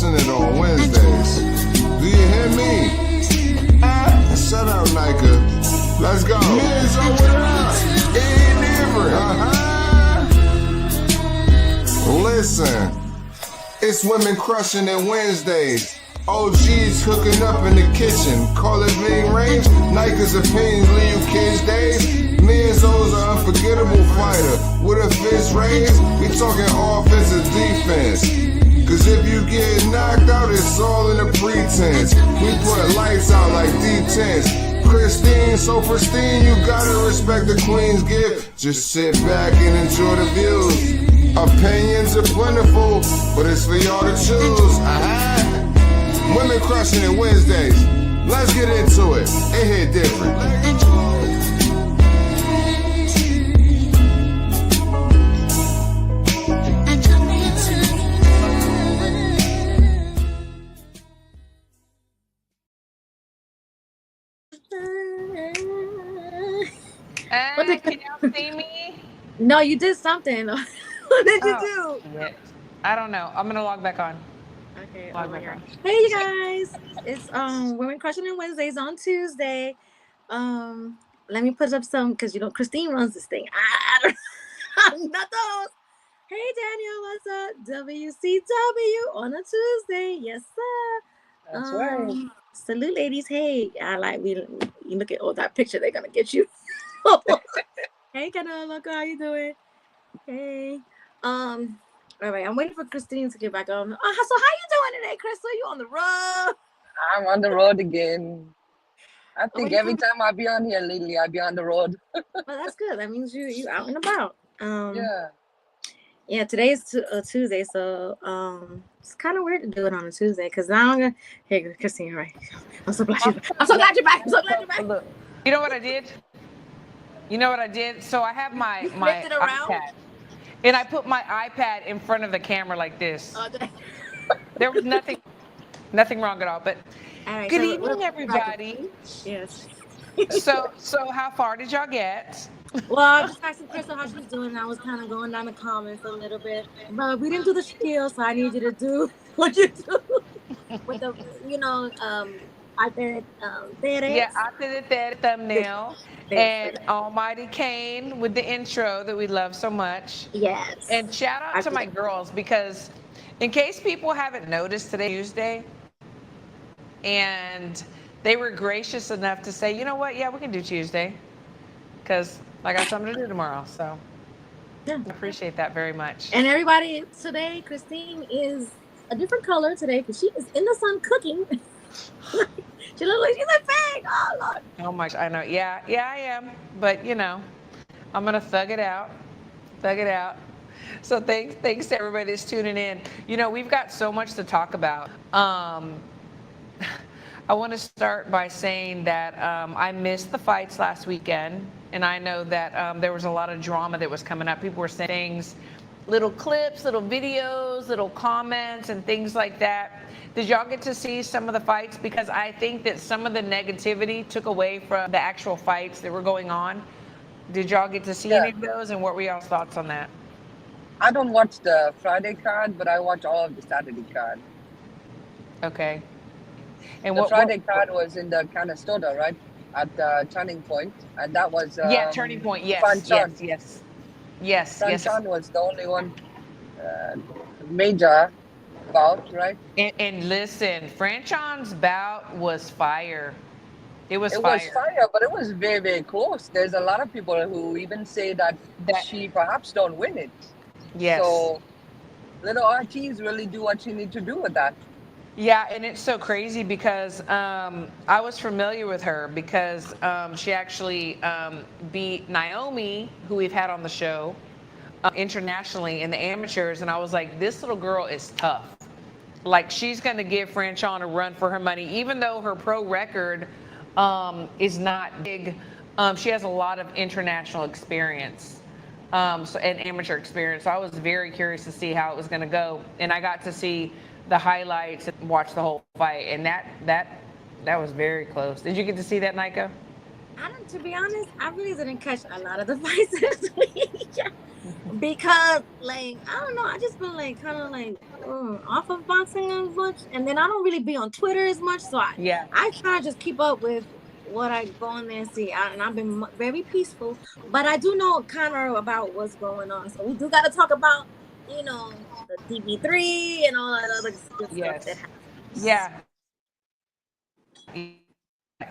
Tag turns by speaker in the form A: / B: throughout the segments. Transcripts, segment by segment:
A: crushing it on Wednesdays. Do you hear me? Shut up, Nika. Let's go. Men's over there. It ain't different. Listen, it's women crushing it Wednesdays. OGs hooking up in the kitchen. Call it being range. Nika's opinions leave you kids days. Men's O's an unforgettable fighter. With a fist raised, we talking offense and defense. Cause if you get knocked out, it's all in the pretense. We put lights out like D10s. Christine, so pristine, you gotta respect the Queen's gift. Just sit back and enjoy the views. Opinions are plentiful, but it's for y'all to choose. Women crushing it Wednesdays. Let's get into it. It hit different.
B: Can y'all see me?
C: No, you did something. What did you do?
B: Shit. I don't know. I'm gonna log back on.
C: Okay. Hey, you guys. It's Women Crushing on Wednesdays on Tuesday. Let me put up some because Christine runs this thing. I'm not the host. Hey, Daniel, what's up? WCW on a Tuesday. Yes, sir.
D: That's right.
C: Salute, ladies. Hey, you look at that picture. They're gonna get you. Hey, Canelo, how you doing? Hey. All right, I'm waiting for Christine to get back on. So how you doing today, Crystal? You on the road?
D: I'm on the road again. I think every time I be on here lately, I be on the road.
C: Well, that's good. That means you out and about.
D: Yeah.
C: Today is Tuesday, so it's kind of weird to do it on a Tuesday because now I'm gonna. Hey, Christine, right? I'm so glad you're back.
B: Look, you know what I did? So I have my iPad, and I put my iPad in front of the camera like this. There was nothing wrong at all. But
C: right,
B: good evening, everybody.
C: Yes.
B: So how far did y'all get?
C: Well, I just asking Crystal how she's doing. I was kind of going down the comments a little bit, but we didn't do the spiel, so I need you to do what you do with the,
B: after the thumbnail. And Almighty Kane with the intro that we love so much.
C: Yes.
B: And shout out to my girls, because in case people haven't noticed, today Tuesday, and they were gracious enough to say, you know what, yeah, we can do Tuesday, because I got something to do tomorrow. So I appreciate that very much.
C: And everybody, today Christine is a different color today because she is in the sun cooking. She looks like she's a fag. Oh, Lord.
B: Oh, my gosh, I know. Yeah, I am. But, I'm going to thug it out. So thanks to everybody that's tuning in. We've got so much to talk about. I want to start by saying that I missed the fights last weekend. And I know that there was a lot of drama that was coming up. People were saying things, little clips, little videos, little comments, and things like that. Did y'all get to see some of the fights? Because I think that some of the negativity took away from the actual fights that were going on. Did y'all get to see any of those? And what were y'all's thoughts on that?
D: I don't watch the Friday card, but I watch all of the Saturday card.
B: Okay. And
D: the Friday card was in the Canastota, right? At Turning Point. And that was...
B: Turning Point, yes. Yes.
D: Franchan was the only one major bout, right?
B: And listen, Franchan's bout was fire. It was fire,
D: but it was very, very close. There's a lot of people who even say that she perhaps don't win it.
B: Yes.
D: So little Ortiz really do what she need to do with that.
B: Yeah, and it's so crazy because I was familiar with her because she actually beat Naomi, who we've had on the show, internationally in the amateurs, and I was like, this little girl is tough. Like, she's going to give Franchan a run for her money, even though her pro record is not big. She has a lot of international experience and amateur experience. So I was very curious to see how it was going to go, and I got to see the highlights and watch the whole fight, and that was very close. Did you get to see that, Nika?
C: To be honest, I really didn't catch a lot of the fights this week because, I don't know, I just been kind of off of boxing as much, and then I don't really be on Twitter as much, so
B: Yeah.
C: I try to just keep up with what I go on there and see. And I've been very peaceful, but I do know kind of about what's going on. So we do got to talk about, the DB3 and all that other good stuff that happens.
B: Yeah.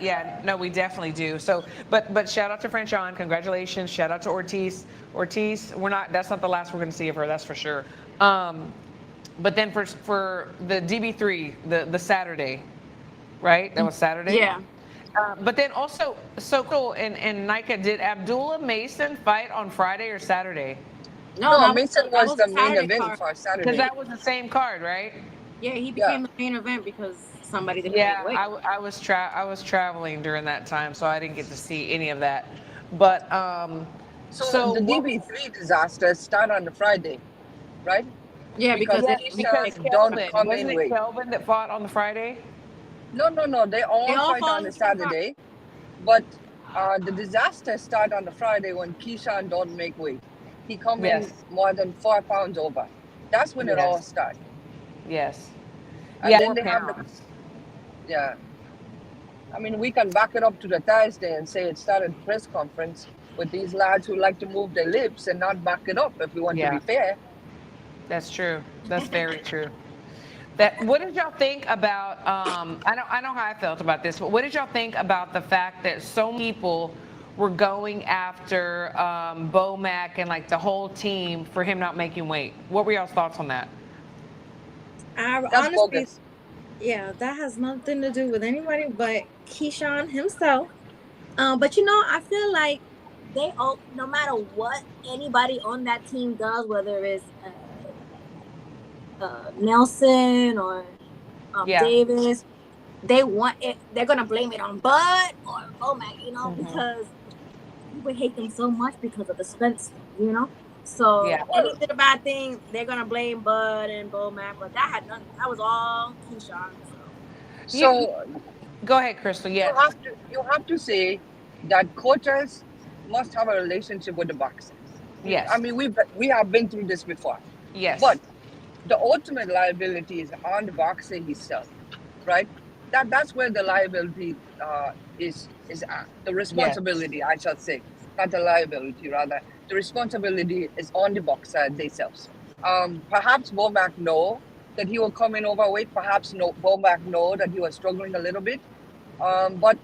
B: Yeah, no, we definitely do. So, but shout out to Franchon, congratulations. Shout out to Ortiz. That's not the last we're going to see of her, that's for sure. But then for the DB3, the Saturday, right? That was Saturday.
C: Yeah.
B: But then also, so cool. And Nika, did Abdullah Mason fight on Friday or Saturday?
D: No, Mason was the main event for Saturday.
B: Because that was the same card, right?
C: Yeah, he became the main event because somebody didn't make weight.
B: I was traveling during that time, so I didn't get to see any of that. But
D: so the DB3 disaster started on the Friday, right?
C: Yeah, because
B: Kelvin, wasn't it Kelvin that fought on the Friday?
D: No. They all fight on the Saturday, but the disaster started on the Friday when Keyshawn don't make weight. He come in more than 4 pounds over. That's when it all started.
B: Yes.
D: And then they have I mean, we can back it up to the Thursday and say it started press conference with these lads who like to move their lips and not back it up if we want to be fair.
B: That's true. That's very true. What did y'all think about, I know how I felt about this, but what did y'all think about the fact that so many people were going after Bomac and like the whole team for him not making weight? What were y'all's thoughts on that?
C: Honestly, bogus. Yeah, that has nothing to do with anybody but Keyshawn himself. But I feel like they all, no matter what anybody on that team does, whether it's Nelson or Davis, they want it. They're gonna blame it on Bud or Bomac, because people hate them so much because of the Spence, So anything a bad thing, they're gonna blame Bud and Bomac, but that had nothing. That was all Keyshawn.
D: So
B: go ahead, Crystal. Yes.
D: You have to say that coaches must have a relationship with the boxers.
B: Yes.
D: I mean, we have been through this before.
B: Yes.
D: But the ultimate liability is on the boxer himself, right? That's where the liability is at. The responsibility, I shall say, not the liability, rather. The responsibility is on the boxer themselves. Perhaps Bomac know that he will come in overweight. Perhaps Bomac know that he was struggling a little bit. But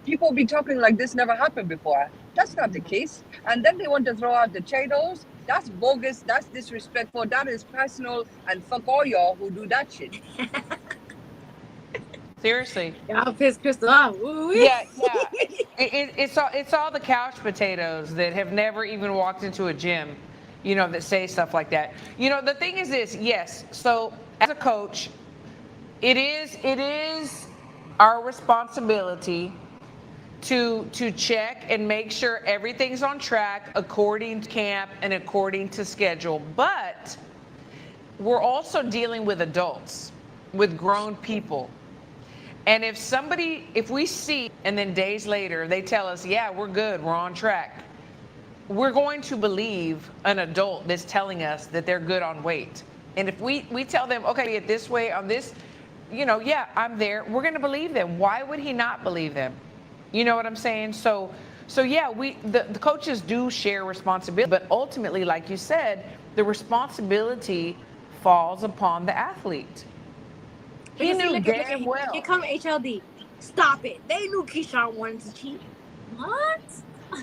D: people be talking like this never happened before. That's not the case. And then they want to throw out the Chados. That's bogus. That's disrespectful. That is personal. And fuck all y'all who do that shit.
B: Seriously.
C: Y'all pissed Crystal off.
B: Yeah. It's all the couch potatoes that have never even walked into a gym, that say stuff like that. The thing is this, yes. So as a coach, it is our responsibility to check and make sure everything's on track according to camp and according to schedule. But we're also dealing with adults, with grown people. And if we see, and then days later, they tell us, yeah, we're good, we're on track, we're going to believe an adult that's telling us that they're good on weight. And if we tell them, okay, at this way, on this, I'm there, we're going to believe them. Why would he not believe them? You know what I'm saying? So yeah, the coaches do share responsibility, but ultimately, like you said, the responsibility falls upon the athlete. He knew damn well.
C: Here come HLD. Stop it. They knew Keyshawn wanted to cheat. What?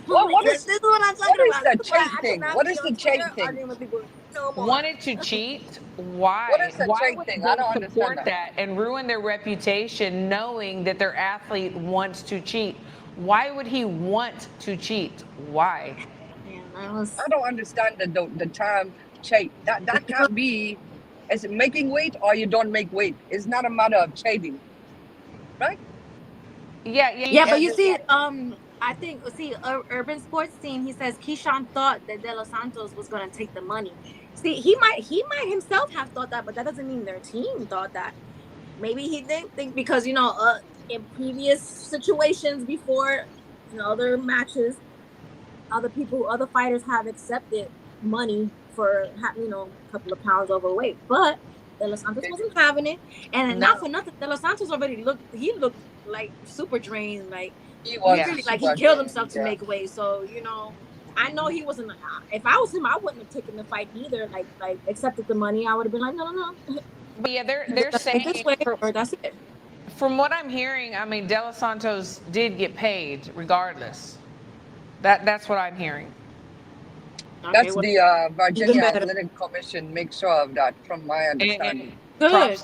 D: What is
C: this? Is what I'm talking about.
D: The cheat thing? What is the cheat thing?
B: Wanted to cheat? Why?
D: What is the
B: Why
D: cheat thing? I don't understand
B: that and ruin their reputation reputation, knowing that their athlete wants to cheat. Why would he want to cheat? Why?
D: I don't understand the term cheat. That can't be. Is it making weight or you don't make weight? It's not a matter of cheating, right?
B: Yeah.
C: But you see, I think Urban Sports Team. He says Keyshawn thought that De Los Santos was going to take the money. See, he might himself have thought that, but that doesn't mean their team thought that. Maybe he didn't think because in previous situations before, other matches, other fighters have accepted money for a couple of pounds overweight. But De Los Santos wasn't having it, and not for nothing. De Los Santos already looked like super drained, like
D: He was
C: really like he
D: super
C: killed
D: drained,
C: himself to
D: yeah.
C: make weight. So I know he wasn't. If I was him, I wouldn't have taken the fight either. Like accepted the money. I would have been like, no.
B: But yeah, they're saying
C: this way, or that's it.
B: From what I'm hearing, I mean, De Los Santos did get paid regardless. That's what I'm hearing.
D: That's the Virginia Athletic Commission makes sure of that, from my understanding.
C: Good,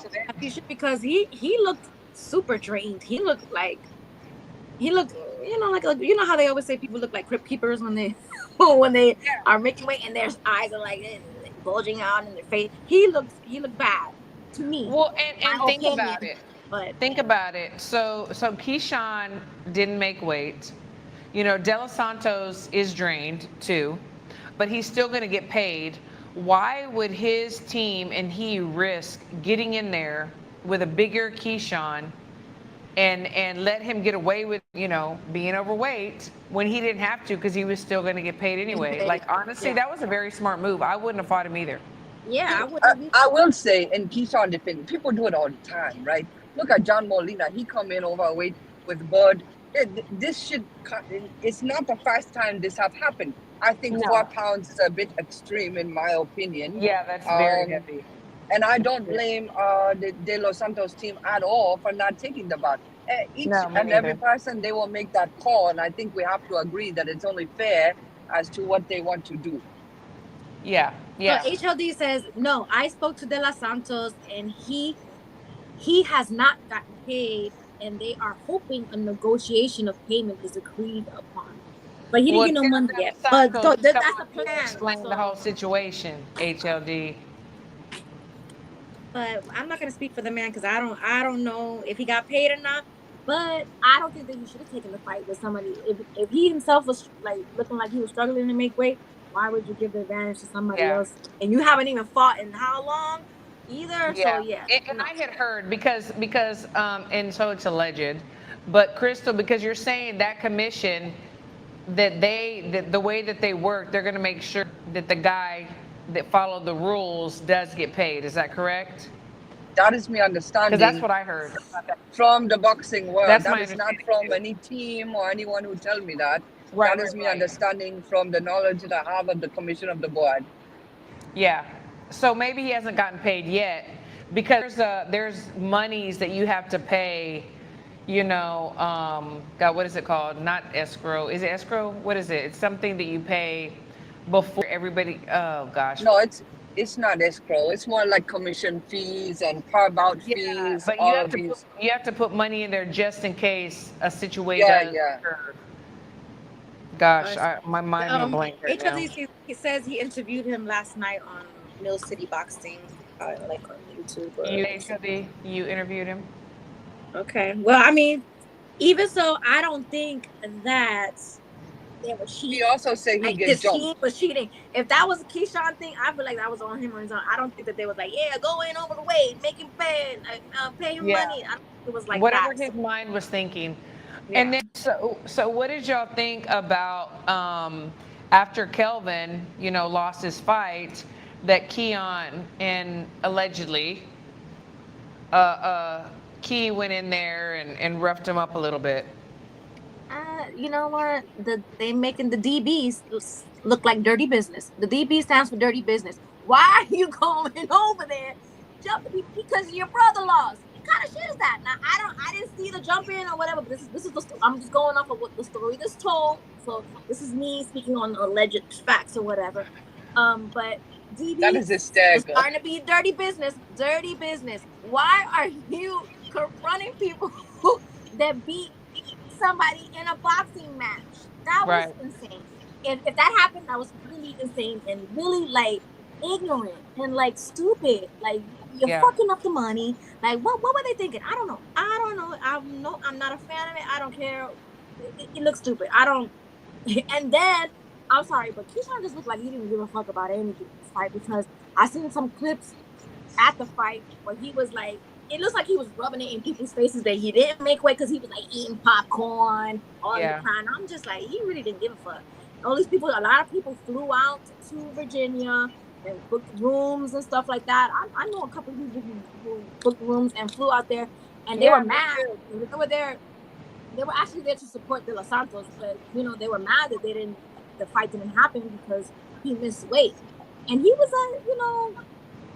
C: because he looked super drained. He looked like how they always say people look like crypt keepers when they are making weight and their eyes are like bulging out in their face. He looked bad to me.
B: Well, and think about it. But think about it. So Keyshawn didn't make weight. De Los Santos is drained too, but he's still going to get paid. Why would his team and he risk getting in there with a bigger Keyshawn and let him get away with, being overweight when he didn't have to, because he was still going to get paid anyway? Like, honestly, that was a very smart move. I wouldn't have fought him either.
C: Yeah,
D: I will say, in Keyshawn defense, people do it all the time, right? Look at John Molina. He come in overweight with Bud. It's not the first time this have happened. I think 4 pounds is a bit extreme, in my opinion.
B: Yeah, that's very heavy.
D: And I don't blame the De Los Santos team at all for not taking the bout. Each and every person, they will make that call, and I think we have to agree that it's only fair as to what they want to do.
B: Yeah.
C: So HLD says, no, I spoke to De Los Santos, and he has not gotten paid, and they are hoping a negotiation of payment is agreed upon. But he didn't get no money yet. But that's the plan.
B: Explain the whole situation, HLD.
C: But I'm not gonna speak for the man because I don't know if he got paid or not. But I don't think that he should have taken the fight with somebody. If he himself was like looking like he was struggling to make weight, why would you give the advantage to somebody else? And you haven't even fought in how long either?
B: Yeah.
C: So
B: And I had heard because and so it's alleged, but Crystal, because you're saying that commission that the way that they work, they're going to make sure that the guy that followed the rules does get paid. Is that correct?
D: That is my understanding.
B: Because that's what I heard
D: from the boxing world.
B: That
D: is not from any team or anyone who tell me that. That is my understanding from the knowledge that I have of the commission of the board.
B: Yeah. So maybe he hasn't gotten paid yet because there's monies that you have to pay. God, what is it called? Not escrow. Is it escrow? What is it? It's something that you pay before everybody. Oh gosh.
D: No, it's not escrow. It's more like commission fees and carve-out fees.
B: But you have to put money in there just in case a situation occur. Gosh, my mind is blank right now.
C: He says he interviewed him last night on Mill City Boxing, like on YouTube.
B: You interviewed him?
C: Okay. Well, I mean, even so, I don't think that they were cheating.
D: He also said he gets jumped.
C: He was cheating. If that was a Keyshawn thing, I feel like that was on him or his own. I don't think that they was like, go in over the weight, make him pay him money. I don't think it was like
B: whatever his mind was thinking. Yeah. And then, so what did y'all think about after Kelvin, lost his fight, that Keon and allegedly Key went in there and roughed him up a little bit?
C: You know what? They making the DBs look like dirty business. The DB stands for dirty business. Why are you going over there jumping because your brother lost? What kind of shit is that? Now I didn't see the jump in or whatever. But this is I'm just going off of what the story is told. So this is me speaking on alleged facts or whatever. But DB
D: that is hysterical.
C: It's starting to be dirty business. Dirty business. Why are you confronting people that beat somebody in a boxing match? That was insane. If that happened, that was really insane and really like ignorant and like stupid. Like you're fucking up the money. Like what were they thinking? I don't know. I'm not a fan of it. I don't care. It looks stupid. And then I'm sorry, but Keyshawn just looked like he didn't give a fuck about anything in this fight, because I seen some clips at the fight where he was like, it looks like he was rubbing it in people's faces that he didn't make weight because he was like eating popcorn all the time. I'm just like, he really didn't give a fuck. All these people, a lot of people flew out to Virginia and booked rooms and stuff like that. I know a couple of people who booked rooms and flew out there, and they were mad. They were there. They were actually there to support De Los Santos, but they were mad that the fight didn't happen because he missed weight, and he was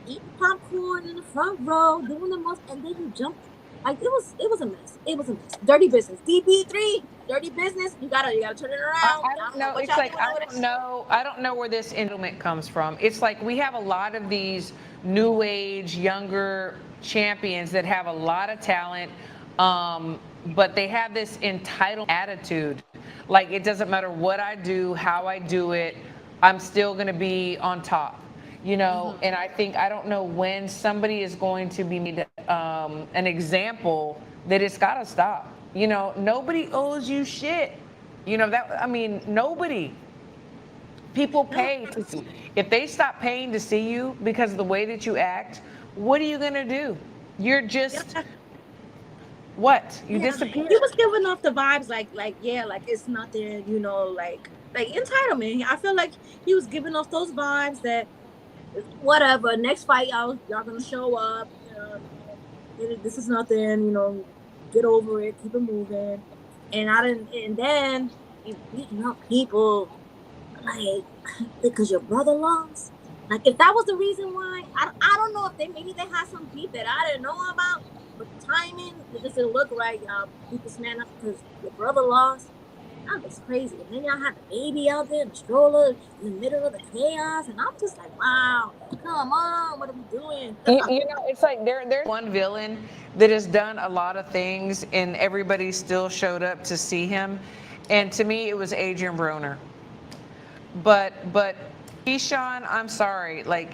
C: eating popcorn in the front row, doing the most, and then he jumped. Like it was a mess. It was a mess. Dirty business. Db3, dirty business. You gotta turn it around.
B: I don't know. It's like I don't know where this entitlement comes from. It's like we have a lot of these new age, younger champions that have a lot of talent, but they have this entitled attitude. Like it doesn't matter what I do, how I do it, I'm still gonna be on top. And I don't know when somebody is going to be made an example that it's got to stop. Nobody owes you shit. Nobody. People pay to see. If they stop paying to see you because of the way that you act, what are you going to do? You're just, what? You disappear.
C: He was giving off the vibes like it's nothing, like entitlement. I feel like he was giving off those vibes that, whatever, next fight y'all gonna show up, this is nothing, get over it, keep it moving. And then you beating up people like because your brother lost. Like if that was the reason why, I don't know if maybe they had some beef that I didn't know about, but the timing, it just didn't look right. Y'all beat this man up because your brother lost. That was crazy. And then y'all had the baby out there in the stroller in the middle of the chaos. And I'm just like, wow, come on, what are we doing?
B: It's like there's one villain that has done a lot of things and everybody still showed up to see him. And to me, it was Adrian Broner. But Keyshawn, I'm sorry. I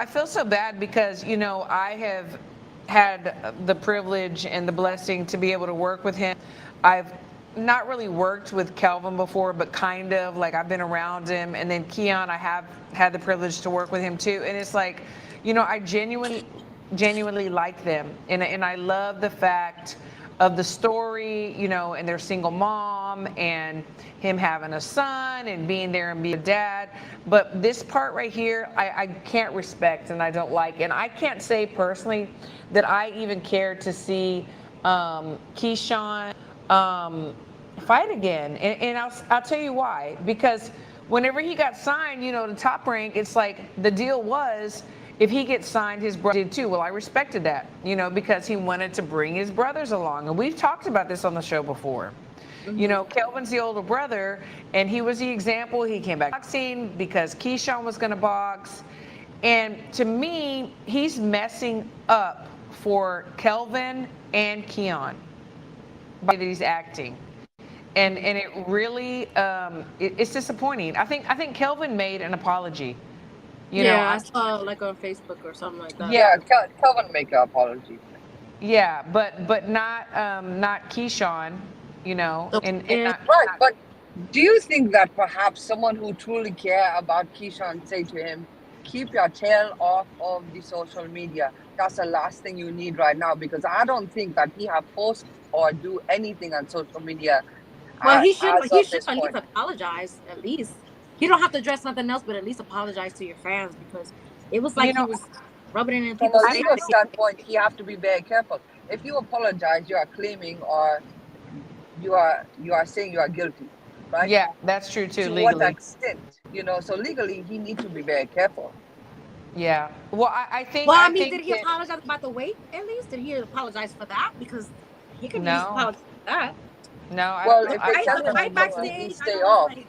B: feel so bad because, I have had the privilege and the blessing to be able to work with him. I've not really worked with Kelvin before, but kind of like I've been around him. And then Keon, I have had the privilege to work with him too. And it's like, I genuinely like them. And I love the fact of the story, and their single mom and him having a son and being there and being a dad. But this part right here, I can't respect and I don't like. And I can't say personally that I even care to see Keyshawn fight again, and I'll tell you why. Because whenever he got signed, to Top Rank, it's like the deal was if he gets signed, his brother did too. Well, I respected that, because he wanted to bring his brothers along, and we've talked about this on the show before. Kelvin's the older brother, and he was the example. He came back boxing because Keyshawn was going to box, and to me, he's messing up for Kelvin and Keon by that he's acting. And it really it's disappointing. I think Kelvin made an apology.
C: I saw like on Facebook or something like that.
D: Yeah, Kelvin make an apology.
B: Yeah, but not Keyshawn.
D: Right. But do you think that perhaps someone who truly care about Keyshawn say to him, keep your tail off of the social media? That's the last thing you need right now, because I don't think that he have post or do anything on social media.
C: Well, he should at least apologize. At least you don't have to address nothing else, but at least apologize to your fans, because it was like he was rubbing it in people's face.
D: From a legal standpoint, you have to be very careful. If you apologize, you are claiming or you are saying you are guilty, right?
B: Yeah, that's true too.
D: To
B: legally.
D: what extent? So legally, he needs to be very careful.
B: Yeah. Well, I think.
C: Well, did he apologize about the weight? At least did he apologize for that? Because he could apologize for that.
B: No.
D: Well, if it's
C: right backstage,
D: stay off.
C: Like,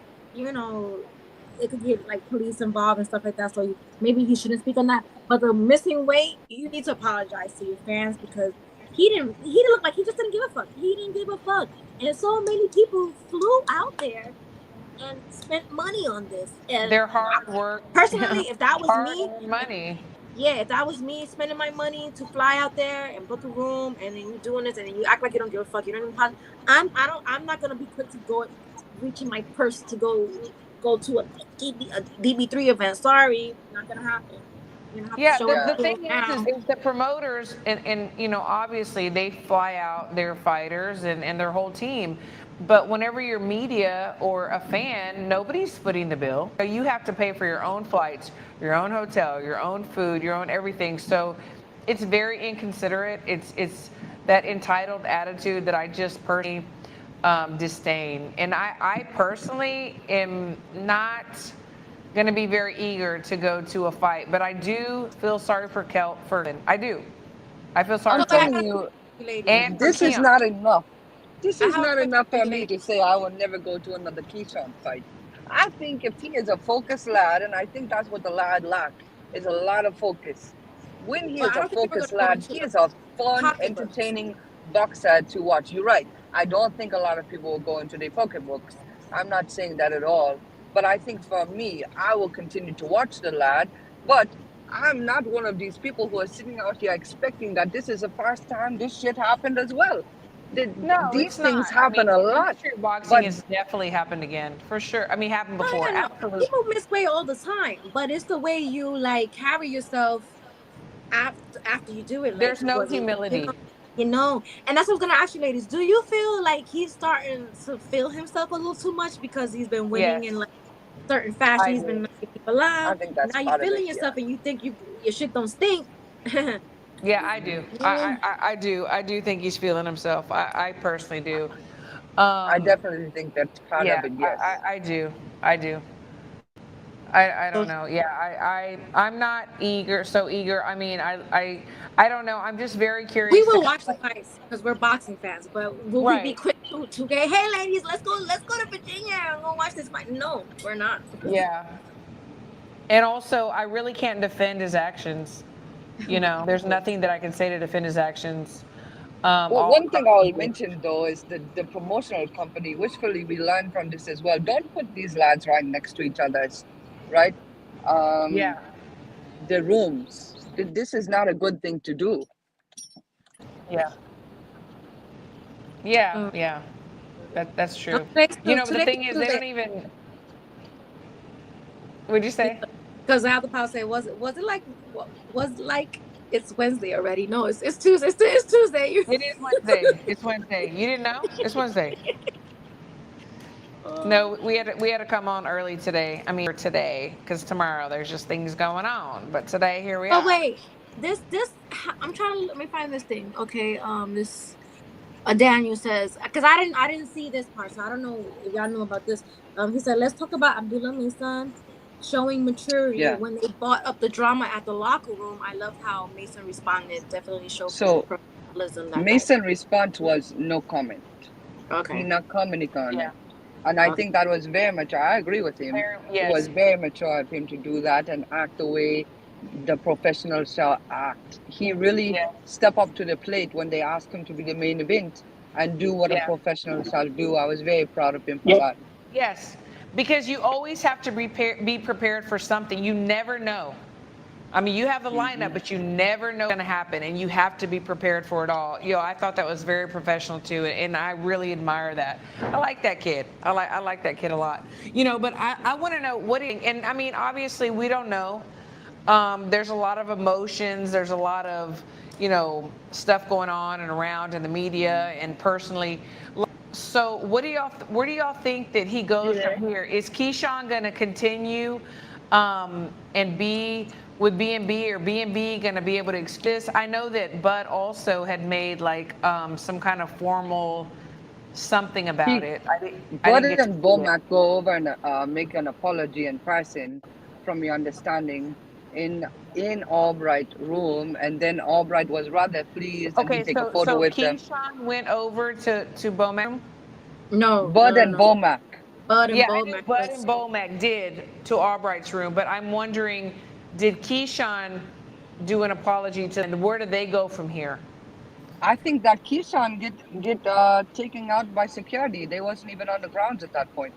C: it could get like police involved and stuff like that. So maybe he shouldn't speak on that. But the missing weight, you need to apologize to your fans, because he didn't look like he just didn't give a fuck. He didn't give a fuck, and so many people flew out there and spent money on this. And
B: their hard work.
C: Personally, if that was me,
B: money.
C: Yeah, if that was me spending my money to fly out there and book a room, and then you doing this, and then you act like you don't give a fuck, you don't even. I'm not gonna be quick to go reaching my purse to go to a DB3 event. Sorry, not gonna happen. You have to
B: Yeah,
C: show
B: the
C: up
B: thing
C: now.
B: is the promoters, and you know, obviously they fly out their fighters and their whole team. But whenever you're media or a fan, nobody's footing the bill. You have to pay for your own flights, your own hotel, your own food, your own everything. So it's very inconsiderate. It's that entitled attitude that I just personally disdain. And I personally am not going to be very eager to go to a fight, but I do feel sorry for I do. I feel sorry
D: I'm
C: So wait, I
B: for
C: got
D: telling
C: a
D: you,
C: question, ladies.
B: and for
D: this is
B: Keon.
D: not enough. This
C: I
D: is
C: have a
D: not
C: question
D: enough
C: for
D: for
C: you,
D: me to
C: ladies.
D: say I will never go to another Keyshawn fight. I think if he is a focused lad, and I think that's what the lad lack, is a lot of focus. When he
C: But
D: is
C: I
D: a
C: don't think we're
D: focused
C: gonna go
D: lad,
C: into
D: he
C: the
D: is a fun,
C: pocketbooks.
D: entertaining boxer to watch. You're right. I don't think a lot of people will go into their pocketbooks. I'm not saying that at all. But I think for me, I will continue to watch the lad. But I'm not one of these people who are sitting out here expecting that this is the first time this shit happened as well.
B: No,
D: These
B: it's
D: things
B: not. I
D: happen
B: mean,
D: a
B: in the
D: lot.
B: history of boxing,
D: But
B: it's definitely happened again, for sure. I mean, happened
C: Oh
B: before,
C: yeah, no.
B: absolutely.
C: People misway all the time, but it's the way you like carry yourself after you do it. Like
B: There's no
C: was it,
B: humility.
C: and that's what I was gonna ask you, ladies. Do you feel like he's starting to feel himself a little too much because he's been winning in
B: Yes,
C: like certain fashion?
B: I
C: He's been
B: do.
C: knocking people
D: I
C: out.
D: think that's
C: Now you're
D: part of it.
C: feeling
D: Yeah.
C: yourself, and you think your shit don't stink.
B: Yeah, I do.
C: Mm.
B: I do. I do think he's feeling himself. I personally do.
D: I
B: Um,
D: definitely think that's part of
B: yeah,
D: it. Yes.
B: I do. I do. I don't know. Yeah, I'm not eager, so eager. I mean, I don't know. I'm just very
C: We
B: curious to
C: will
B: kind
C: watch
B: of
C: the
B: like,
C: fights because we're boxing fans, but will we be
B: right.
C: quick to get, hey ladies, let's go to Virginia and go watch this fight? No, we're not.
B: Yeah. And also, I really can't defend his actions. You know, there's nothing that I can say to defend his actions.
D: Well,
B: All
D: one thing
B: across the
D: I'll
B: board.
D: mention though is the promotional company. Wishfully, we learn from this as well. Don't put these lads right next to each other, right?
B: Yeah.
D: The rooms. This is not a good thing to do.
B: Yeah. Yeah.
C: Uh,
B: Yeah. That's true. You know, but the
C: today's
B: thing is, they
C: Tuesday.
B: don't even. What'd you say?
C: Because I have the power say, was it like was like it's Wednesday already? No, it's Tuesday. It's Tuesday.
B: It is Wednesday. It's Wednesday. You didn't know? It's Wednesday. No, we had to come on early today. I mean, today, because tomorrow there's just things going on. But today, here we
C: Oh
B: are.
C: wait, this I'm trying to let me find this thing. Okay, this Daniel says because I didn't see this part, so I don't know if y'all know about this. He said let's talk about Abdullah Mason showing maturity
D: Yeah.
C: when they brought up the drama at the locker room. I loved how Mason responded. Definitely showed
D: So
C: professionalism that night.
D: Mason response was no comment. He
C: Okay.
D: not commenting on
B: Yeah.
D: it. And I
C: Okay.
D: think that was very mature. I agree with him. It
B: Yes.
D: was very mature of him to do that and act the way the professional shall act. He really
B: Yeah.
D: stepped up to the plate when they asked him to be the main event and do what a
B: Yeah.
D: professional shall do. I was very proud of him for that.
B: Yes. Because you always have to be prepared for something. You never know. I mean, you have the lineup, but you never know what's going to happen, and you have to be prepared for it all. You know, I thought that was very professional too, and I really admire that. I like that kid. I like that kid a lot. You know, but I want to know and I mean, obviously we don't know. There's a lot of emotions. There's a lot of, you know, stuff going on and around in the media and personally. So where do y'all think that he goes from here? Is Keyshawn going to continue and be with B&B, or B&B going to be able to exist? I know that Bud also had made like some kind of formal something about it. I didn't
D: Bud
B: get to
D: and
B: see it.
D: Bomac go over and make an apology in person, from your understanding, in Albright room, and then Albright was rather pleased and he
B: Okay,
D: take a
B: so
D: photo with them.
B: Keyshawn went over to Bowman.
C: No,
D: Bud and Bomac.
C: Bud and
B: Yeah, I knew
C: Bowman.
B: Bud and Bomac did to Albright's room, but I'm wondering, did Keyshawn do an apology to, and where do they go from here?
D: I think that Keyshawn get taken out by security. They wasn't even on the grounds at that point.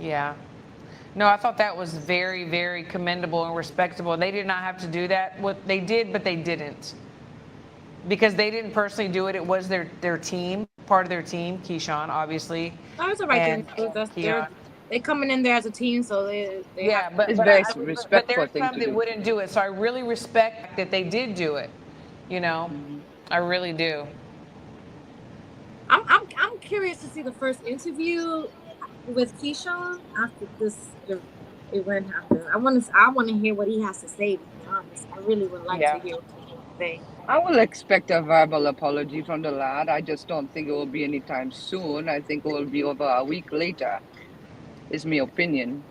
B: Yeah. No, I thought that was very, very commendable and respectable. They did not have to do that. What they did, but they didn't. Because they didn't personally do it. It was their team, part of their team, Keyshawn, obviously.
C: That was the right thing
B: And
C: to do. That's
B: Keon.
C: they coming in there as a team, so they
B: Yeah,
C: have.
B: but
D: It's
B: but
D: very
B: I, but
D: respectful
B: there's
D: thing
B: some
D: to
B: that
D: do.
B: wouldn't do it. So I really respect that they did do it. You know, I really do.
C: I'm curious to see the first interview with Keyshawn after this event happened. I want to hear what he has to say. To be honest, I really would like to
B: Yeah.
C: hear what he has to say.
D: I will expect a verbal apology from the lad. I just don't think it will be anytime soon. I think it will be over a week later, is my opinion.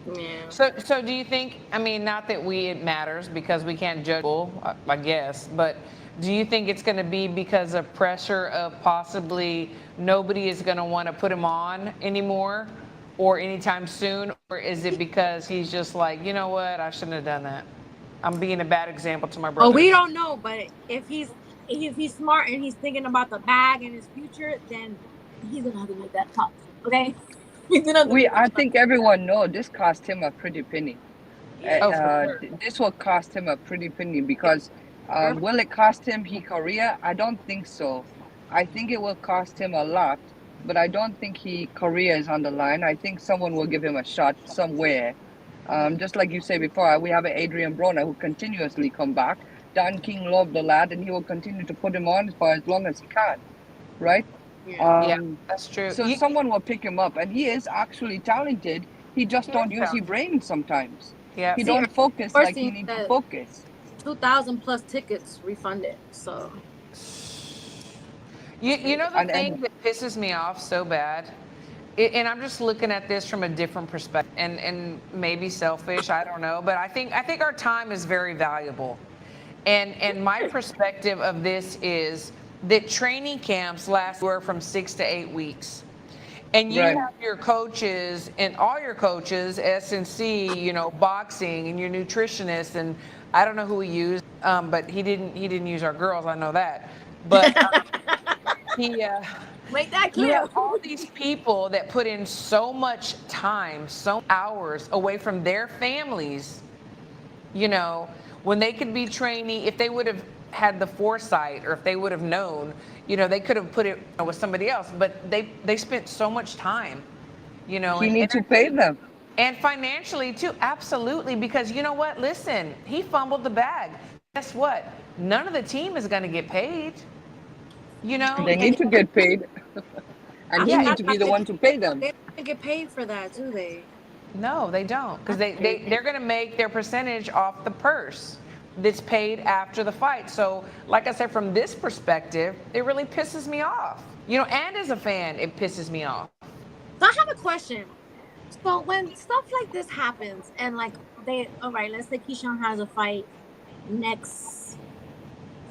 C: Yeah.
B: So do you think? I mean, not that it matters because we can't judge people, I guess. But do you think it's going to be because of pressure of possibly nobody is going to want to put him on anymore, or anytime soon, or is it because he's just like, you know what, I shouldn't have done that. I'm being a bad example to my
C: Oh, we
B: brothers.
C: don't know, but if he's smart and he's thinking about the bag and his future, then he's gonna have to make that tough. Okay, he's gonna have to make that
D: I
C: tough.
D: think everyone know this cost him a pretty penny.
C: Yeah,
B: Oh, for
C: for
B: sure.
C: sure.
D: This will cost him a pretty penny because
C: Sure.
D: will it cost him his career? I don't think so. I think it will cost him a lot, but I don't think his career is on the line. I think someone will give him a shot somewhere. Just like you say before, we have an Adrian Broner who continuously come back. Dan King loved the lad, and he will continue to put him on for as long as he can, right?
C: Yeah.
B: Yeah,
D: Um,
B: that's true.
D: so someone will pick him up, and he is actually talented. He just
B: He is
D: don't use his
B: talented.
D: brain sometimes.
B: Yeah.
D: He
C: See,
D: don't focus
C: first
D: like he
C: thing
D: need to
C: that
D: focus.
C: 2,000 plus tickets refunded. So
B: You know the thing
D: And
B: that pisses me off so bad, and I'm just looking at this from a different perspective, and maybe selfish, I don't know, but I think our time is very valuable, and my perspective of this is that training camps last anywhere from 6 to 8 weeks. And you
D: right,
B: have your coaches and all your coaches, S&C, boxing, and your nutritionist, and I don't know who he used, but he didn't use our girls. I know that, but he.
C: make that
B: You
C: clear.
B: have all these people that put in so much time, so many hours away from their families, when they could be training, if they would have had the foresight or if they would have known, they could have put it with somebody else. But they spent so much time,
D: he
B: and
D: need to pay
B: energy
D: them.
B: and financially too. Absolutely. Because you know what? Listen, he fumbled the bag. Guess what? None of the team is going to get paid,
D: They
C: And
D: need to get paid, and he
C: I
B: Yeah,
D: need to be the one to pay them.
C: they don't get paid for that, do they?
B: no, they don't, because they're going to make their percentage off the purse that's paid after the fight. So, like I said, from this perspective, it really pisses me off. And as a fan, it pisses me off.
C: So I have a question. So when stuff like this happens, and like all right, let's say Keyshawn has a fight next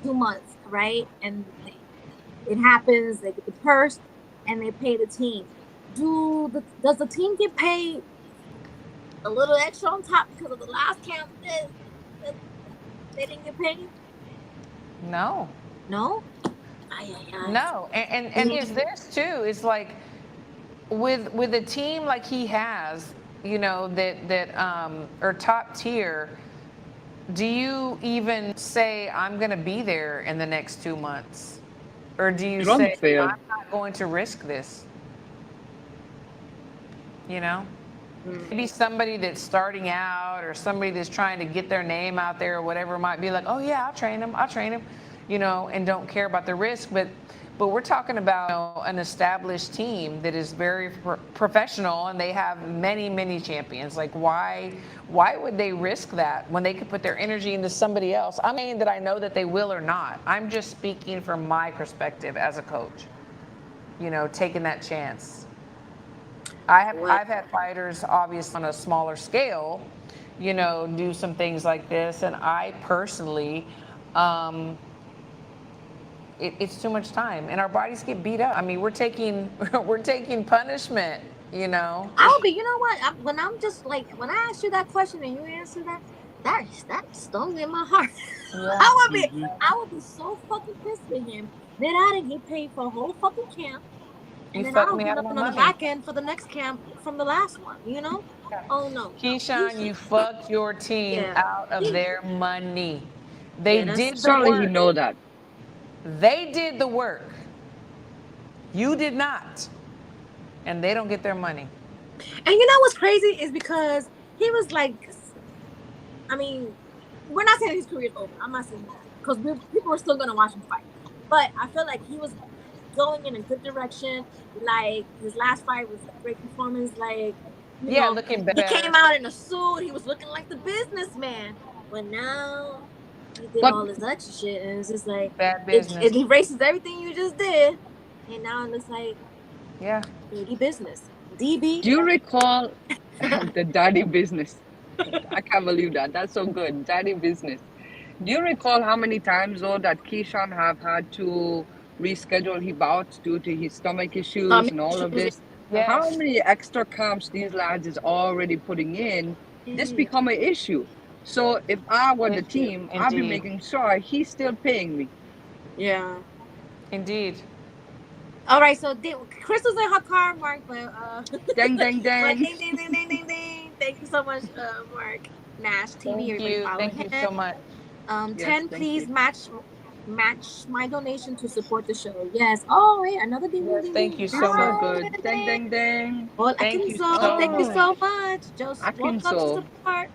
C: 2 months, right? And it happens, they get the purse, and they pay the team. Does the team get paid a little extra on top because of the last camp that they didn't get paid?
B: No.
C: No.
B: No, and is this too? It's like with a team like he has, that are top tier. Do you even say I'm going to be there in the next 2 months, or do you
D: It's
B: say
D: unfair.
B: I'm not going to risk this? Maybe somebody that's starting out or somebody that's trying to get their name out there or whatever might be like, oh yeah, I'll train him, and don't care about the risk. But we're talking about an established team that is very professional, and they have many, many champions. Like, why would they risk that when they could put their energy into somebody else? I'm saying that I know that they will or not. I'm just speaking from my perspective as a coach, taking that chance. I've had fighters, obviously on a smaller scale, do some things like this, and I personally, it's too much time, and our bodies get beat up. I mean, we're taking punishment,
C: I would be. You know what? When I'm just like, when I ask you that question and you answer that stings in my heart.
B: Yeah.
C: I would be so fucking pissed with him that I didn't get paid for a whole fucking camp. And then I don't get nothing on the back end for the next camp from the last one,
B: Yeah.
C: Oh no.
B: Keyshawn, you fucked your team out of their money. They did the
D: Certainly,
B: work.
D: he know that.
B: They did the work. You did not. And they don't get their money.
C: And you know what's crazy is because he was like, I mean, we're not saying his career's over. I'm not saying that because people are still gonna watch him fight. But I feel like he was going in a good direction. Like his last fight was a great performance. Like, you
B: Yeah,
C: know,
B: looking
C: he
B: better.
C: came out in a suit. He was looking like the businessman. But now he did
D: But
C: all this extra shit, and it's just like
B: Bad
C: it
B: business.
C: erases everything you just did, and now it looks like
B: Yeah.
C: dirty business. DB.
D: do you recall the daddy business? I can't believe that. That's so good. Daddy business. Do you recall how many times though that Keyshawn have had to reschedule his bouts due to his stomach issues and all of this? How
B: Yes.
D: many extra camps these lads is already putting in? This
C: Yeah.
D: become an issue. So if I were the team, I'd be
B: Indeed.
D: making sure he's still paying me.
C: Yeah.
B: Indeed.
C: All right, so Crystal's in her car, Mark, but
D: Dang, dang,
C: but
D: dang.
C: ding, ding, ding, ding, ding, ding. Thank you so much, Mark Nash TV.
B: Thank
C: Everybody
B: you.
C: follow
B: Thank
C: him.
B: you so much.
D: Yes,
C: 10,
D: thank
C: please
D: you.
C: match my donation to support the show. Yes. Oh, wait, another ding, ding,
B: Yes,
C: ding,
B: thank
C: ding.
B: you
D: He's
B: so
D: so
B: much.
D: good. Dang, dang, dang.
C: Well,
B: Thank you
C: thank you
B: so
C: so
B: much.
C: much. Just welcome to
D: Akinso.
C: support.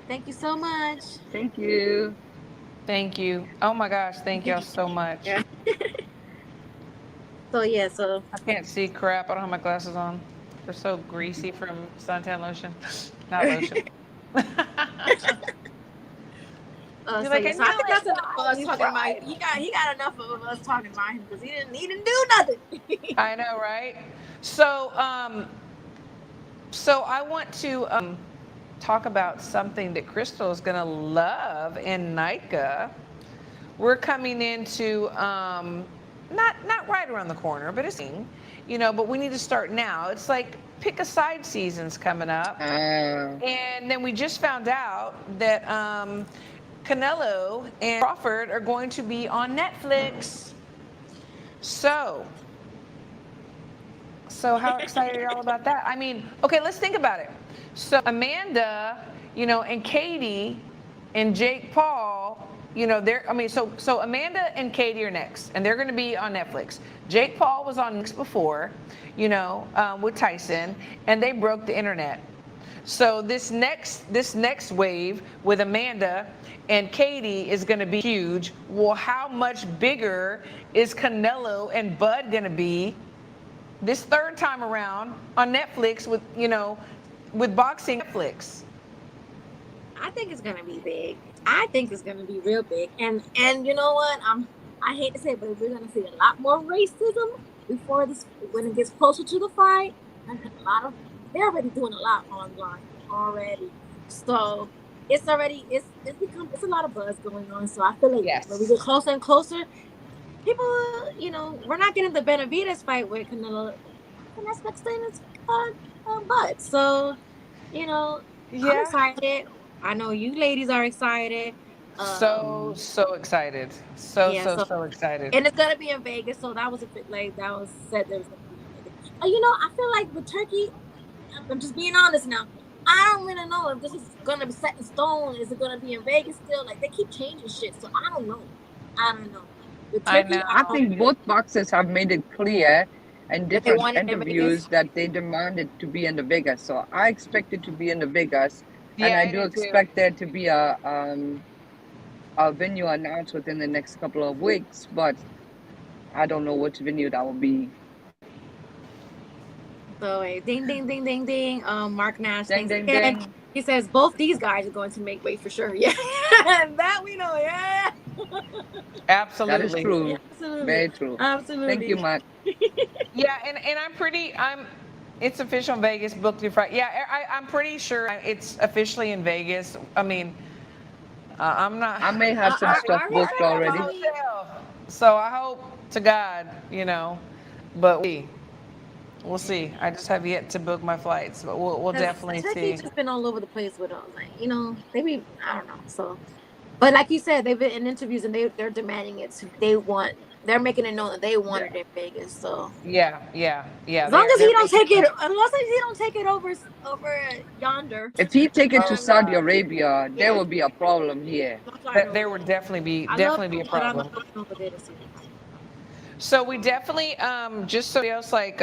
C: Thank you so much.
D: Thank you.
B: Thank you. Oh my gosh, thank y'all so much.
C: Yeah. So yeah, so
B: I can't see crap. I don't have my glasses on. They're so greasy from suntan lotion. Not lotion. You're
C: so
B: like,
C: yeah,
B: I
C: so I
B: knew
C: think
B: it.
C: that's enough of us
B: You
C: talking about.
B: tried.
C: He got enough of us talking about him because he didn't do nothing.
B: I know, right? So, so I want to talk about something that Crystal is going to love in NICA. We're coming into not right around the corner, but it's but we need to start now. It's like pick a side season's coming up, and then we just found out that Canelo and Crawford are going to be on Netflix. So how excited are y'all about that? I mean, okay, let's think about it. So Amanda, and Katie and Jake Paul, so Amanda and Katie are next, and they're going to be on Netflix. Jake Paul was on Netflix before, with Tyson, and they broke the internet. So this next wave with Amanda and Katie is going to be huge. Well, how much bigger is Canelo and Bud going to be this third time around on Netflix with boxing Netflix?
C: I think it's gonna be big. I think it's gonna be real big. And you know what? I hate to say it, but we're gonna see a lot more racism before this when it gets closer to the fight. They're already doing a lot online already. So it's a lot of buzz going on. So I feel like when we get closer and closer, people, we're not getting the Benavidez fight with Canelo. And that's next thing is Bud. So, I'm excited. I know you ladies are excited.
B: So excited. So excited.
C: And it's gonna be in Vegas. So that was that was said there was gonna be in Vegas. I feel like with Turkey, I'm just being honest now. I don't really know if this is gonna be set in stone. Is it gonna be in Vegas still? Like they keep changing shit, so I don't know. With Turkey,
D: I think both boxers have made it clear in different interviews that they demanded to be in the Vegas. So I expect it to be in the Vegas, and I do expect there to be a venue announced within the next couple of weeks, but I don't know which venue that will be.
C: So ding ding ding ding ding. Mark Nash.
D: Ding ding ding.
C: He says both these guys are going to make weight for sure. Yeah, that we know. Yeah.
B: Absolutely.
D: That is true.
C: Yeah, absolutely.
D: Very true.
C: Absolutely.
D: Thank you, Matt.
B: Yeah, and it's official in Vegas, booked through Friday. Yeah, I'm pretty sure it's officially in Vegas. I mean, I'm not.
D: I may have some stuff booked already.
B: So I hope to God, but we'll see. I just have yet to book my flights, but we'll definitely see.
C: Turkey's just been all over the place with them, like maybe I don't know. So, but like you said, they've been in interviews and they're demanding it. They're making it known that they want it in Vegas. So
B: yeah.
C: As long as he don't take it over yonder.
D: If he take it to Saudi Arabia, there will be a problem here.
B: There would definitely be a problem. So we definitely just so else like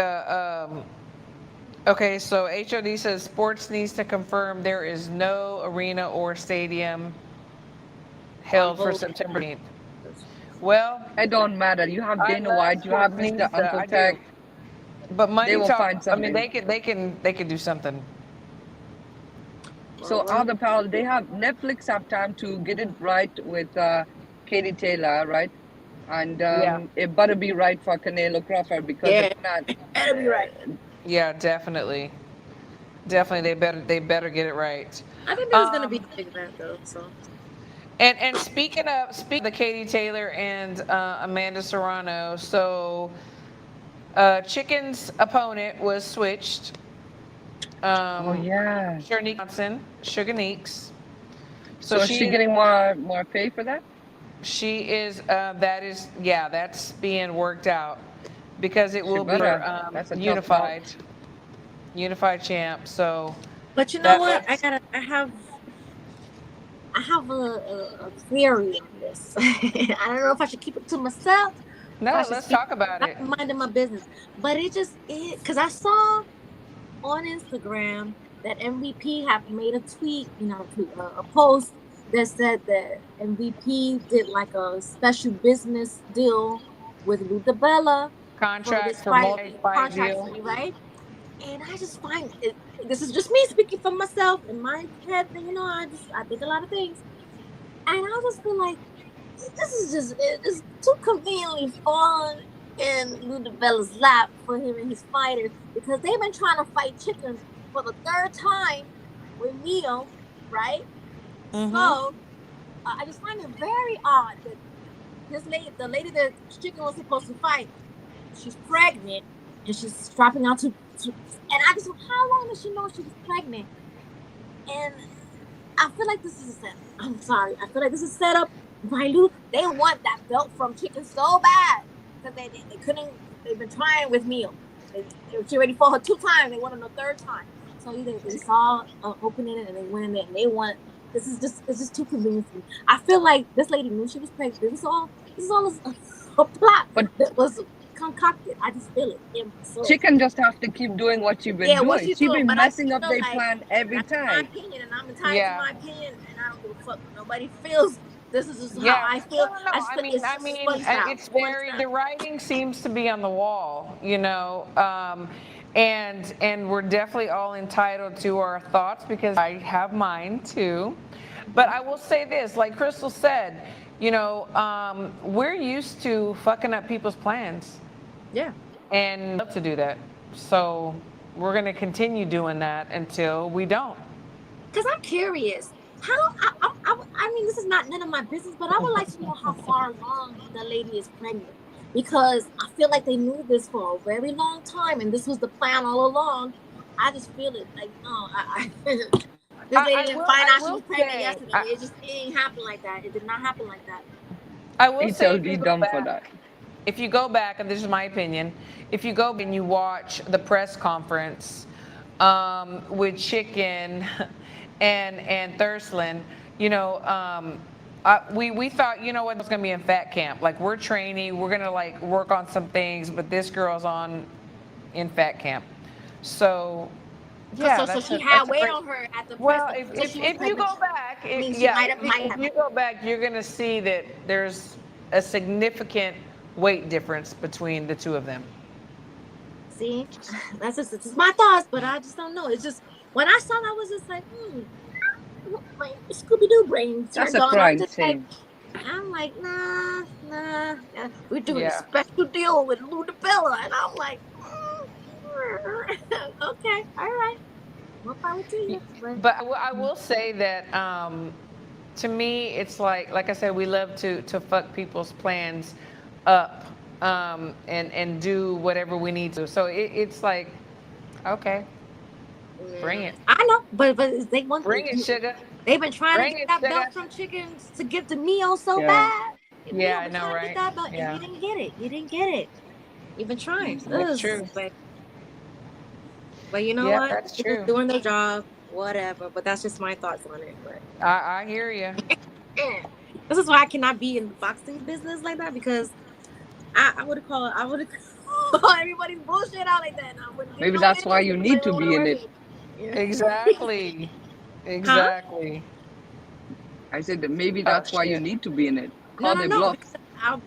B: Okay, so HOD says sports needs to confirm there is no arena or stadium
C: On
B: held for
C: hold.
B: September 8th. Well,
D: It don't matter. You have
B: I
D: Dana
B: love
D: White, you have
B: sports
D: Mr.
B: news.
D: Uncle
B: I
D: Tech.
B: do. But
D: They
B: Money
D: will find
B: Talk, I mean,
D: something.
B: they could do something.
D: So other pal, they have Netflix have time to get it right with Katie Taylor, right? And
B: Yeah.
D: it better be right for Canelo Crawford because
C: Yeah,
D: if not,
C: better be right.
B: Yeah, definitely. Definitely they better get it right.
C: I think this is gonna be
B: Um
C: a big event though. So
B: and speaking of the Katie Taylor and Amanda Serrano, so Chicken's opponent was switched.
D: oh yeah.
B: Chernenko Johnson, Sugar Neeks. So
D: So is she getting more pay for that?
B: she is that is yeah, that's being worked out because it
D: She
B: will be
D: better.
B: for
D: That's a tough belt.
B: unified champ. So
C: but you know
B: that
C: what?
B: was
C: I have a theory on this. I don't know if I should keep it to myself. If I
B: no.
C: should
B: Let's
C: speak
B: talk about
C: not
B: it.
C: minding my business. But it because I saw on Instagram that MVP have made a tweet, a post that said that MVP did like a special business deal with Lou Bella for
B: Contract
C: this
B: for
C: fight
B: multi-fight
C: contract,
B: deal.
C: right? And I just find it. This is just me speaking for myself in my head. I think a lot of things, and I just feel like this is it's too conveniently falling in Ludabella's lap for him and his fighters because they've been trying to fight chickens for the third time with Neil, right? So I just find it very odd that the lady that chicken was supposed to fight, she's pregnant and she's dropping out and I just, how long does she know she was pregnant? And I feel like this is a setup. I'm sorry. I feel like this is set up by Lou. They want that belt from Chicken so bad because they couldn't. They've been trying with Neil. She already fought her 2 times. They wanted a third time. So they saw an opening and they went in there and they want. It's just too convenient for me. I feel like this lady knew she was pregnant. This is all a plot
D: But
C: that was concocted. I just feel it in my soul.
D: Chicken just have to keep doing what she been
C: Yeah, what
D: doing.
C: she's
D: She
C: doing,
D: been
C: but
D: messing up their
C: like,
D: plan every
C: that's my
D: time.
C: opinion, and I'm entitled
B: Yeah.
C: to my opinion, and I don't give a fuck what nobody feels. This is just
B: Yeah.
C: how I feel.
B: No.
C: I just feel it's SpongeBob.
B: It's very, the writing seems to be on the wall, and we're definitely all entitled to our thoughts because I have mine too. But I will say this, like Crystal said, we're used to fucking up people's plans
C: Yeah.
B: and love to do that. So we're going to continue doing that until we don't.
C: Because I'm curious. I mean, this is not none of my business, but I would like to know how far along the lady is pregnant. Because I feel like they knew this for a very long time, and this was the plan all along. I just feel it like, this lady didn't find out she was pregnant yesterday. It didn't happen like that. It did not happen like that.
B: I will say,
D: It'll be dumb for that.
B: If you go back, and this is my opinion, if you go and you watch the press conference with Chicken and Thursland, we thought, what, it was going to be in fat camp. Like, we're training, we're going to like work on some things, but this girl's in fat camp. So yeah,
C: so she had weight on her at the press.
B: Well, if you go back, if you go back, you're going to see that there's a significant weight difference between the two of them.
C: See, that's just my thoughts, but I just don't know. It's just when I saw that, I was just like, my Scooby-Doo brain turned
D: That's a
C: on.
D: crime scene.
C: I'm like, nah, we're doing a special deal with Lou Bella, and I'm like, okay, all right, more power to you.
B: But I will say that to me, it's like I said, we love to fuck people's plans up and do whatever we need to. So it's like, okay, bring it.
C: I know, but they want
B: bring it, sugar.
C: They've been trying to get that belt from Chickens to give to Neo so bad.
B: Yeah, I know, right?
C: That belt, and you didn't get it. You've been trying.
B: That's true.
C: But you know what?
B: That's true.
C: Doing their job, whatever. But that's just my thoughts on it. But
B: I hear you.
C: This is why I cannot be in the boxing business like that because I would have called everybody's bullshit out like that. Now, when
D: Maybe
C: no
D: that's why
C: energy,
D: you
C: everybody
D: need to
C: don't
D: be
C: wanna
D: in
C: work
D: it.
C: with you. Yeah.
B: Exactly. Exactly.
D: I said that maybe that's why you
B: shit.
D: need to be in it.
C: No,
D: Call
C: no,
D: their
C: no.
D: bluff.
C: Because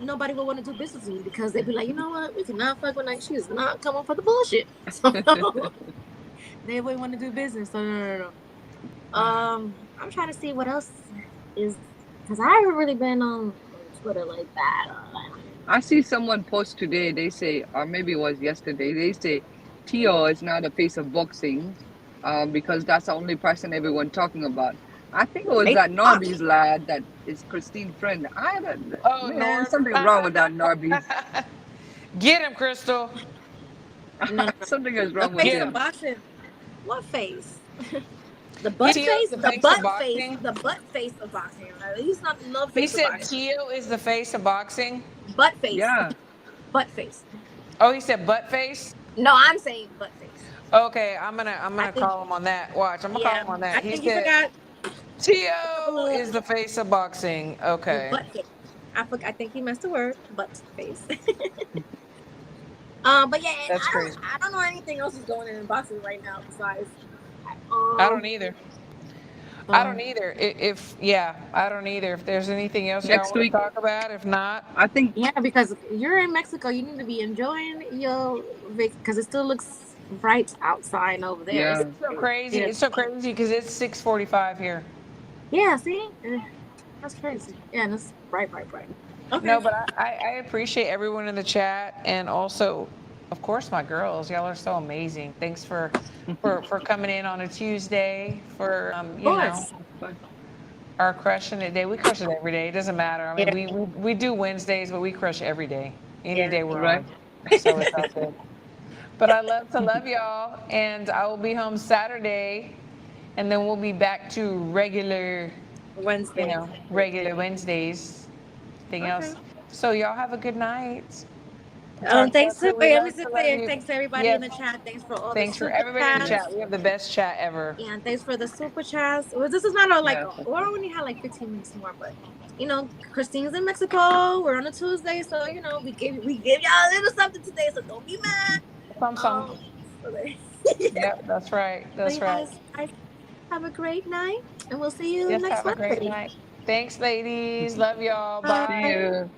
C: nobody will want to do business with me because they'd be like, you know what? We cannot fuck with like she's not coming for the bullshit. So they wouldn't want to do business. So no. I'm trying to see what else is because I haven't really been on Twitter like that.
D: I see someone post today, they say, or maybe it was yesterday, they say Tio is now the face of boxing because that's the only person everyone talking about. I think it was
C: Face
D: that
C: box.
D: Norby's lad that is Christine's friend.
B: Oh,
D: Man,
B: Norb.
D: something wrong with that Norby's.
B: Get him, Crystal.
C: No.
D: Something is
C: The
D: wrong with
C: face
B: Get
C: of
B: him.
D: him.
C: boxing. What face? The butt
B: Tio's
C: face?
B: the
C: The
B: face of
C: butt face?
B: boxing.
C: The butt face of boxing. He's not no
B: He
C: face of
B: said
C: boxing.
B: Tio is the face of boxing.
C: Butt face.
D: Yeah.
C: Butt face.
B: Oh, he said butt face.
C: No, I'm saying butt face.
B: Okay, I'm
C: I
B: gonna
C: think,
B: call him on that. Watch, I'm gonna call
C: yeah,
B: him on that.
C: I
B: He
C: think you
B: said
C: forgot a couple
B: Tio
C: of
B: is the face of boxing. Okay.
C: butt face. I think he messed the word butt face. But yeah, and
B: That's crazy.
C: I don't know anything else is going on in boxing right now besides.
B: I don't either. I don't
C: Um,
B: either. I don't either. If there's anything else y'all
D: Next
B: want to
D: week,
B: talk about, if not,
D: I think,
C: yeah, because you're in Mexico, you need to be enjoying your because it still looks bright outside over there.
D: yeah.
B: it's so crazy.
C: Yeah,
B: It's so crazy because it's 6:45 here.
C: yeah. See, that's crazy. Yeah, and it's bright. Okay.
B: No, but I appreciate everyone in the chat and also, of course, my girls. Y'all are so amazing. Thanks for coming in on a Tuesday for
C: Of course.
B: our crushing it day. We crush it every day. It doesn't matter. I mean,
C: Yeah.
B: we do Wednesdays, but we crush every day. Any
C: Yeah.
B: day we're
D: Right.
B: on. So it's all good. But I love to love y'all, and I will be home Saturday, and then we'll be back to regular,
C: Wednesday.
B: regular Wednesdays. Anything else? So y'all have a good night.
C: Thanks to
B: We
C: let me
B: love
C: just
B: to love
C: say
B: you.
C: thanks to everybody
B: Yeah,
C: in the chat. Thanks for all
B: thanks
C: the
B: for
C: super
B: everybody in the
C: chats.
B: chat. We have the best chat ever.
C: Yeah, and thanks for the super chats. Well, this is not a
D: Yeah.
C: we only had like 15 minutes more, but Christine's in Mexico. We're on a Tuesday, so we gave y'all a little something today, so don't be mad.
B: Some. Yep, that's right.
C: So
B: That's
C: you
B: right.
C: guys have a great night, and we'll see you
B: Yes,
C: next
B: have a great
C: Wednesday.
B: night. Thanks, ladies. Love y'all.
C: Bye.
D: See
B: Bye.
D: you.